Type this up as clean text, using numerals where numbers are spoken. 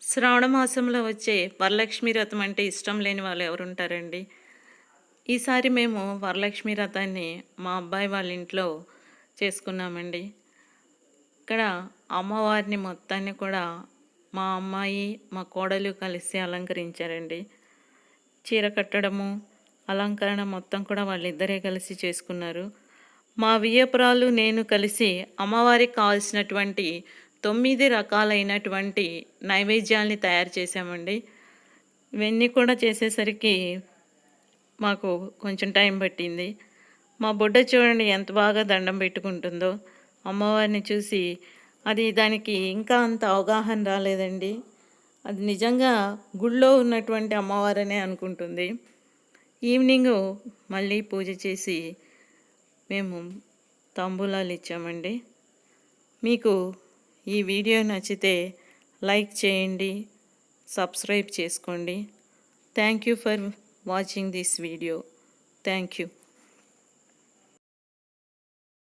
శ్రావణ మాసంలో వచ్చే వరలక్ష్మి వ్రతం అంటే ఇష్టం లేని వాళ్ళు ఎవరుంటారండి? ఈసారి మేము వరలక్ష్మి వ్రతాన్ని మా అబ్బాయి వాళ్ళ ఇంట్లో చేసుకున్నామండి. ఇక్కడ అమ్మవారిని మొత్తాన్ని కూడా మా అమ్మాయి, మా కోడలు కలిసి అలంకరించారండి. చీర కట్టడము, అలంకరణ మొత్తం కూడా వాళ్ళిద్దరే కలిసి చేసుకున్నారు. మా వియ్యపురాలు, నేను కలిసి అమ్మవారికి కావాల్సినటువంటి 9 రకాలైనటువంటి నైవేద్యాల్ని తయారు చేశామండి. ఇవన్నీ కూడా చేసేసరికి మాకు కొంచెం టైం పట్టింది. మా బుడ్డ చూడండి ఎంత బాగా దండం పెట్టుకుంటుందో. అమ్మవారిని చూసి అది దానికి ఇంకా అంత అవగాహన రాలేదండి. అది నిజంగా గుడిలో ఉన్నటువంటి అమ్మవారనే అనుకుంటుంది. ఈవినింగు మళ్ళీ పూజ చేసి మేము తాంబూలాలు ఇచ్చామండి. మీకు ఈ వీడియో నచ్చితే లైక్ చేయండి, సబ్స్క్రైబ్ చేసుకోండి. Thank you for watching this video. Thank you.